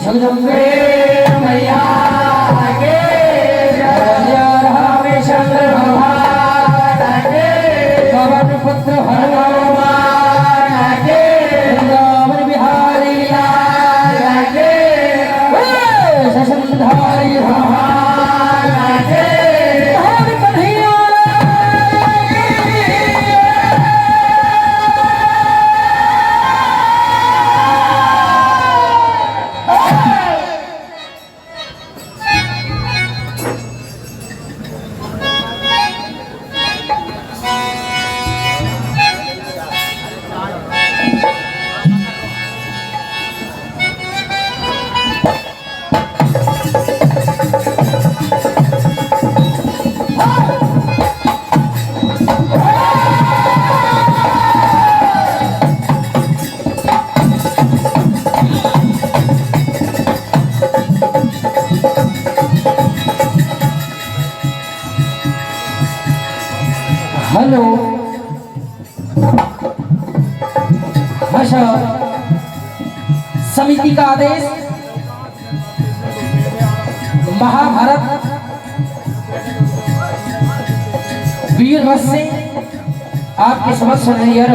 जगदम्बे मैया के जय रामेश्वर भगवान के पवन पुत्र हनुमान के वृंदावन बिहारी लाल के शशंधारी भगवान के कन्हैया हेलो भाषा समिति का आदेश महाभारत वीरभद्र से आपके समक्ष सुनाया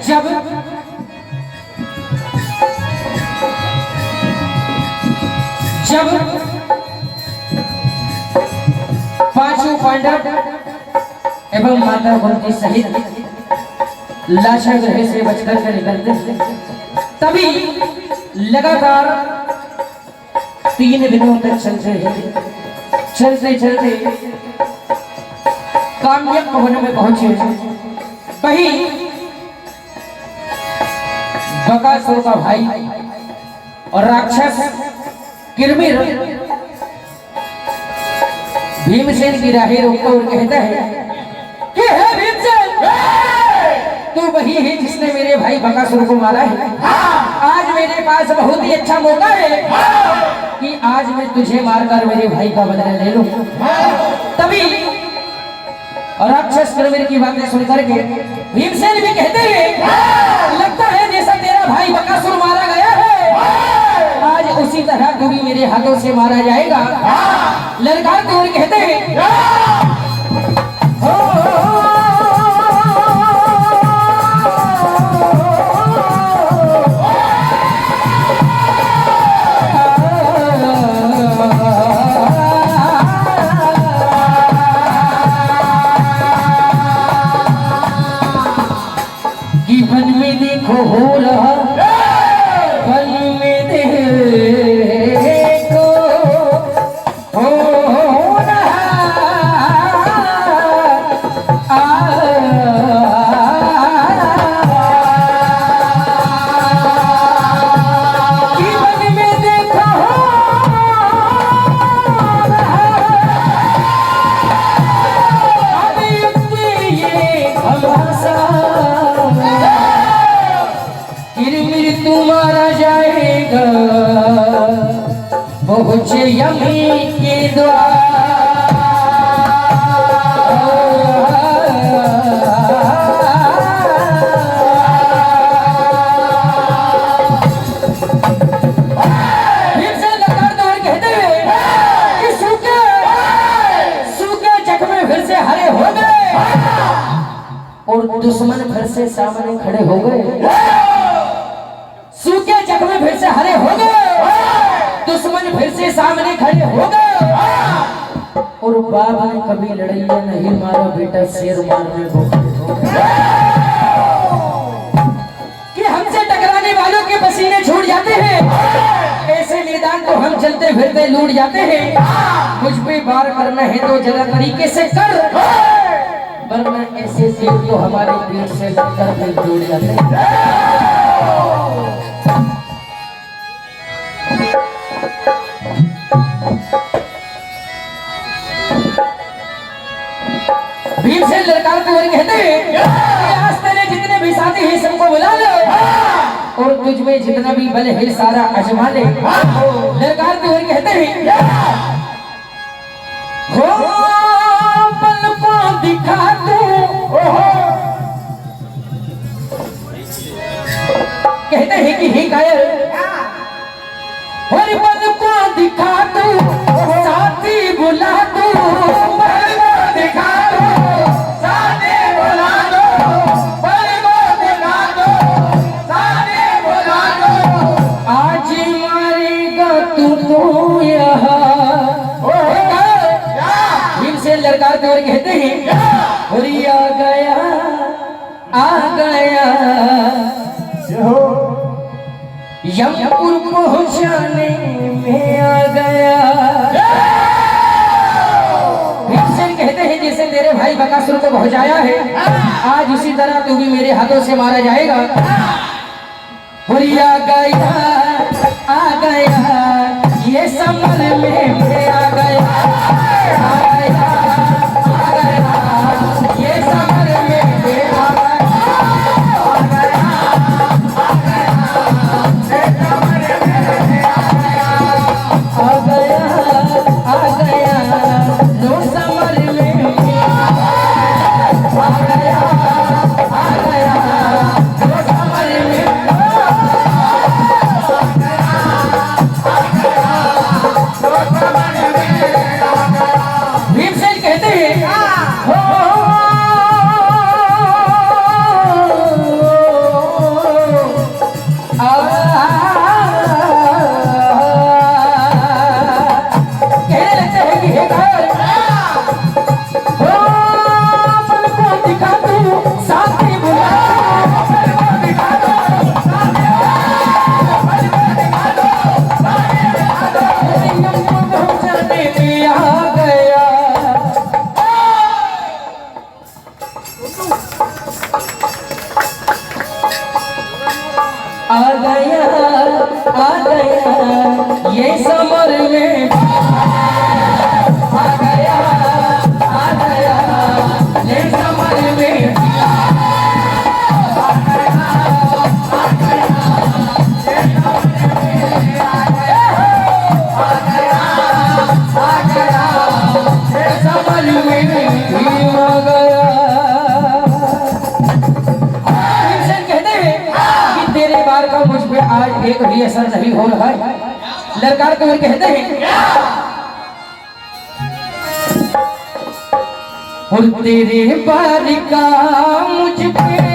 जब पांचों पांडव एवं माता कुंती सहित लाशा ग्रह से बचकर कर निकलते तभी लगातार 3 दिनों तक चलते काम्यक भवन में पहुंचे। वही बकासुर का भाई और राक्षस किरमिर भीमसेन की राहें रोकता और कहता है कि हे भीमसेन, तू वही है जिसने मेरे भाई बकासुर को मारा है। आज मेरे पास बहुत ही अच्छा मौका है कि आज मैं तुझे मारकर मेरे भाई का बदला ले लूं। तभी राक्षस किरमिर की बातें सुनकर के भीमसेन भी कहते हैं लगता है जैसा तेरा भाई बकासुर मारा गया है, आज उसी तरह तू भी मेरे हाथों से मारा जाएगा। ललकारते हुए कहते हैं कि वन में देखो हो रहा, वन में देखो हो रहा कि वन में देखो हो रहा। अब ये भरोसा किरमिर तुम्हारा जाएगा पहुंचे यमी के द्वार। कहते हैं कि सूखे जख्मे फिर से हरे हो गए और दुश्मन फिर से सामने खड़े हो गए। सूखे के सामने खड़े हो गए और बाप ने कभी लड़ाइया नहीं मारा, बेटा शेर मारने को कि हमसे टकराने वालों के पसीने छूट जाते हैं, ऐसे मैदान को हम चलते फिरते लूट जाते हैं। मुझ पे वार करना है तो जरा तरीके से कर, वरना ऐसे तीर तो हमारे पीठ से लगकर फिर जुड़ जाते हैं। भीमसेन ललकारते हुए कहते हैं आज तेरे जितने भी साथी हैं सबको बुला लो और तुझ में जितना भी बल है सारा आजमा ले। ललकारते हुए कहते हैं हो बल को दिखा तू, कहते हैं कि हे कायर और बल को दिखा तू साथी बुला तू, बल को दिखा लड़कारते हुए कहते हैं और आ गया यमपुर पहुंचाने में आ गया। भीमसेन कहते हैं जैसे तेरे भाई बकासुर को पहुंचाया है आज उसी तरह तू भी मेरे हाथों से मारा जाएगा। और आ गया ये समर में आ गया, आ गया ये समर में आ गया लो समर में आ गया, आ गया लो समर में भीमसेन कहते हैं कहने लगते हैं कि हे घर बल को दिखा तू साथी बुला, आ गया ये समर में आ गया, आ गया ये समर में आ गया, आ गया ये समर में आ गया, आ गया, आ गया ये समर में आ गया। तेरे बार का मुझ पे आज एक भी असर नहीं हो रहा है। ललकारते हुए कहते हैं और तेरे बार का मुझ पे